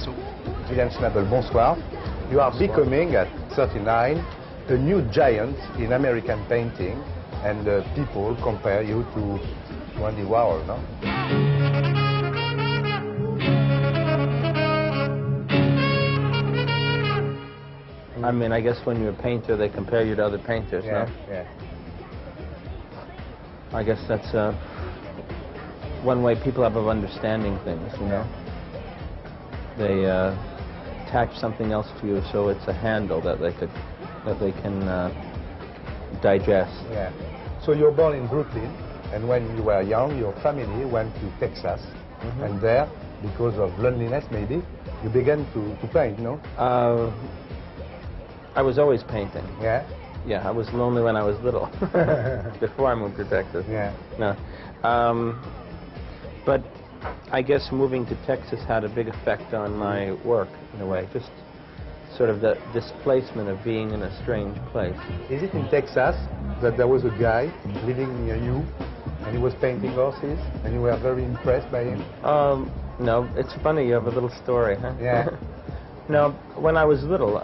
Picasso. Julian SCHNABEL, bonsoir. You are becoming, at 39, a new giant in American painting, and people compare you to Andy Warhol, no? I mean, I guess when you're a painter, they compare you to other painters, no? Yeah. I guess that's one way people have of understanding things, you know? They attach something else to you, so it's a handle that they can digest. Yeah. So you were born in Brooklyn, and when you were young, your family went to Texas, and there, because of loneliness maybe, you began to paint, no? I was always painting. Yeah? Yeah, I was lonely when I was little, before I moved to Texas. Yeah. No. But I guess moving to Texas had a big effect on my work, in a way. Just sort of the displacement of being in a strange place. Is it in Texas that there was a guy living near you, and he was painting horses, and you were very impressed by him? No, it's funny, you have a little story, huh? Yeah. No, when I was little,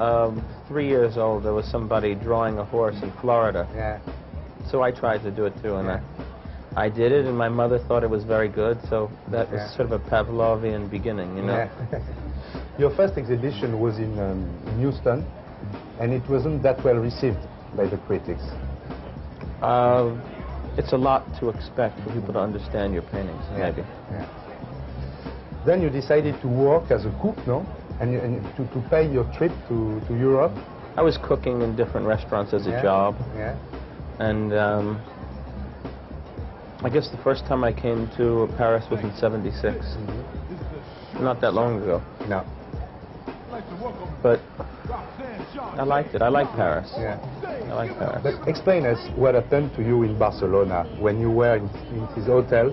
3 years old, there was somebody drawing a horse in Florida. Yeah. So I tried to do it too, and I did it, and my mother thought it was very good, so that was sort of a Pavlovian beginning, you know? Yeah. Your first exhibition was in Houston, and it wasn't that well received by the critics. It's a lot to expect for people to understand your paintings, maybe. Yeah. Then you decided to work as a cook, no? And to pay your trip to Europe? I was cooking in different restaurants as a job. Yeah. And I guess the first time I came to Paris was in '76. Not that long ago. No. But I liked it. I like Paris. Yeah. I like Paris. But explain us what happened to you in Barcelona when you were in this hotel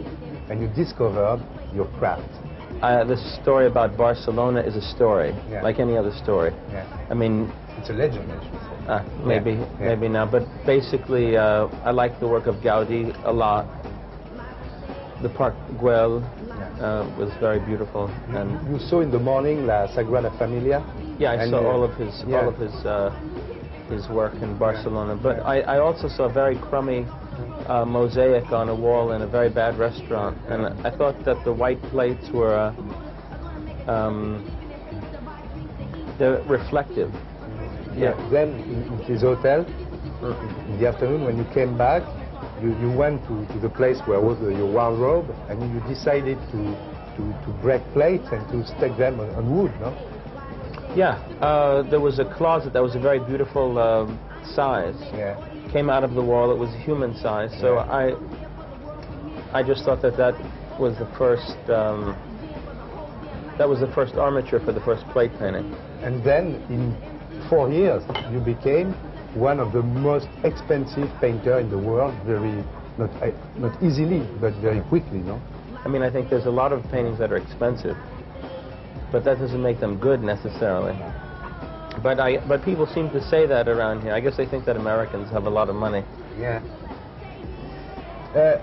and you discovered your craft. The story about Barcelona is a story, like any other story. Yeah. I mean, it's a legend, I should say. Maybe now. But basically, I like the work of Gaudi a lot. The Park Güell was very beautiful. And you saw in the morning La Sagrada Familia. Yeah, I saw all of his work in Barcelona. But I also saw a very crummy mosaic on a wall in a very bad restaurant, and I thought that the white plates were they're reflective. Yeah. Then in this hotel, in the afternoon when you came back, you went to the place where was your wardrobe, and you decided to break plates and to stack them on wood, no? Yeah, there was a closet that was a very beautiful size. Yeah. Came out of the wall. It was human size. So I just thought that was the first armature for the first plate painting. And then in 4 years you became one of the most expensive painter in the world. Very not easily, but very quickly, no? I mean, I think there's a lot of paintings that are expensive, but that doesn't make them good necessarily. But people seem to say that around here. I guess they think that Americans have a lot of money. Yeah.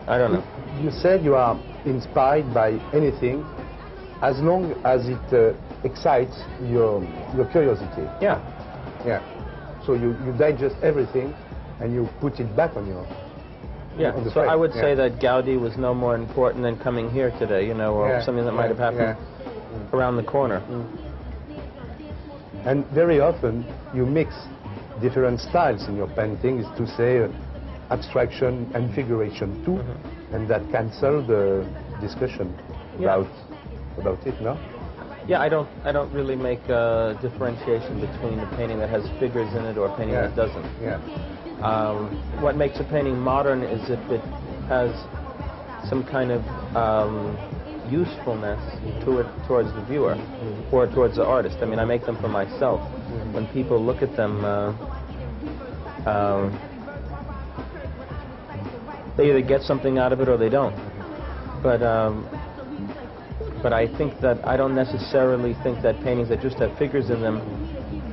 I don't know. You said you are inspired by anything as long as it excites your curiosity. Yeah. Yeah. So you digest everything and you put it back on your... Yeah, so I would say that Gaudi was no more important than coming here today, you know, or something that might have happened around the corner. And very often you mix different styles in your painting, is to say abstraction and figuration too, and that cancel the discussion about it, no? Yeah, I don't really make a differentiation between a painting that has figures in it or a painting that doesn't. Yeah. What makes a painting modern is if it has some kind of usefulness towards the viewer or towards the artist. I mean, I make them for myself. When people look at them, they either get something out of it or they don't. But I think that I don't necessarily think that paintings that just have figures in them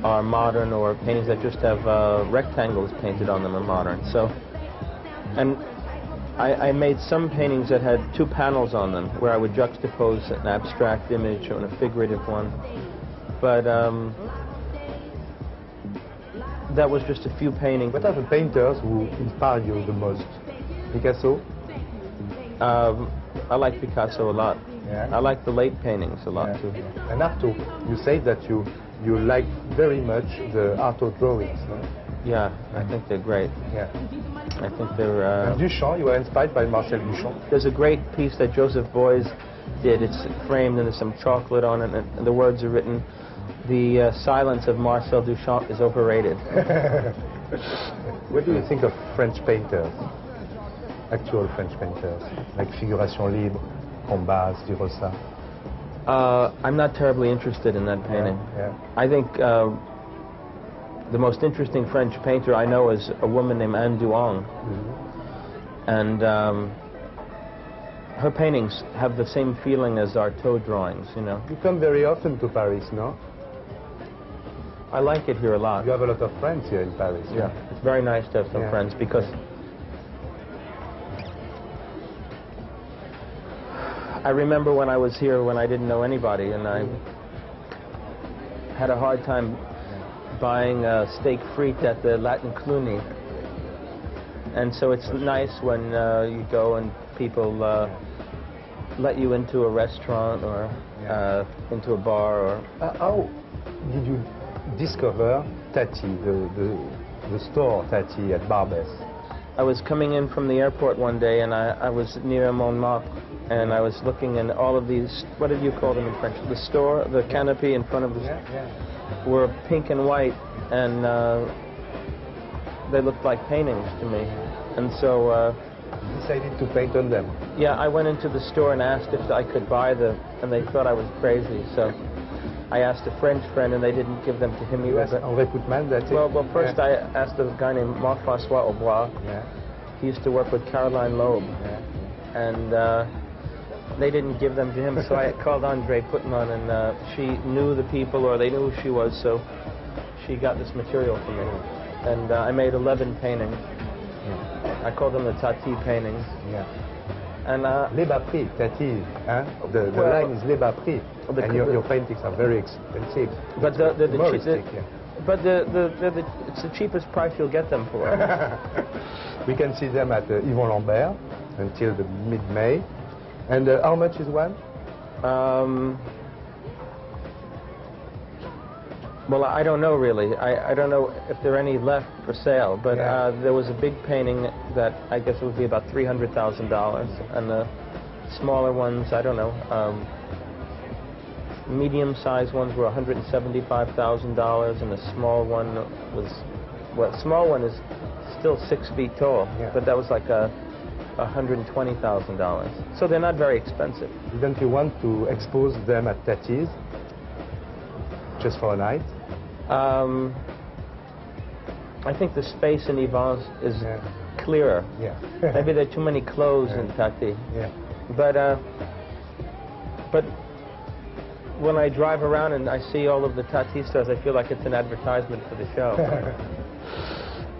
are modern, or paintings that just have rectangles painted on them are modern. So, and I made some paintings that had 2 panels on them, where I would juxtapose an abstract image or a figurative one, But that was just a few paintings. What are the painters who inspire you the most? Picasso? I like Picasso a lot. Yeah. I like the late paintings a lot too. And Artaud, you say that you like very much the Artaud drawings, no? Yeah, I think they're great. Yeah. I think they're... Duchamp, you were inspired by Marcel Duchamp? There's a great piece that Joseph Beuys did. It's framed and there's some chocolate on it, and the words are written, "The silence of Marcel Duchamp is overrated." What do you think of French painters? Actual French painters, like figuration libre, Combas, Durosa? I'm not terribly interested in that painting. Yeah. I think the most interesting French painter I know is a woman named Anne Duong. And her paintings have the same feeling as Artaud drawings, you know. You come very often to Paris, no? I like it here a lot. You have a lot of friends here in Paris. Yeah, it's very nice to have some friends, because I remember when I was here when I didn't know anybody, and I had a hard time buying steak frites at the Latin Cluny. And so it's nice when you go and people let you into a restaurant or into a bar. Or how did you discover Tati, the store Tati at Barbès? I was coming in from the airport one day, and I was near Montmartre, and I was looking in all of these, what did you call them in French? The store, the canopy in front of the were pink and white, and they looked like paintings to me. And so decided to paint on them. Yeah, I went into the store and asked if I could buy them, and they thought I was crazy. So I asked a French friend, and they didn't give them to him either. Well, first I asked a guy named Marc-François Aubois. He used to work with Caroline Loeb, and they didn't give them to him. So I called Andre Putman, and she knew the people, or they knew who she was, so she got this material for me. And I made 11 paintings. I call them the Tati paintings. And les bas prix, Tati, the line is les bas prix, and your paintings are very expensive. But it's the cheapest price you'll get them for. We can see them at Yvon Lambert until the mid-May. And how much is one? Well, I don't know really. I don't know if there are any left for sale, but there was a big painting that I guess it would be about $300,000, and the smaller ones, I don't know, medium-sized ones were $175,000, and the small one was, well, small one is still 6 feet tall, but that was like $120,000. So they're not very expensive. Didn't you want to expose them at Tati's just for a night? I think the space in Yvon's is clearer. Maybe there are too many clothes in Tati. But when I drive around and I see all of the Tati stores, I feel like it's an advertisement for the show.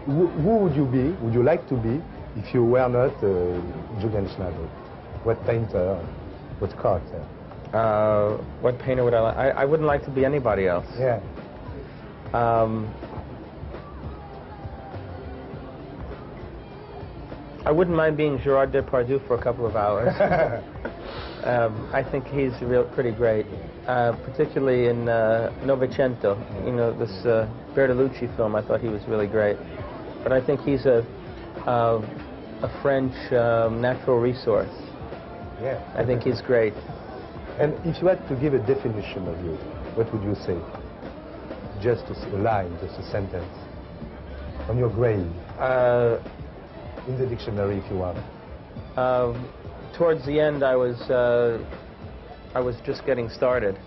Who would you be, would you like to be, if you were not Julian SCHNABEL? What painter, what character? What painter would I like? I wouldn't like to be anybody else. I wouldn't mind being Gerard Depardieu for a couple of hours. I think he's pretty great, particularly in Novecento. You know, this Bertolucci film. I thought he was really great. But I think he's a French natural resource. I think he's great. And if you had to give a definition of you, what would you say? Just a line, just a sentence. On your grave. In the dictionary, if you want. Towards the end, I was just getting started.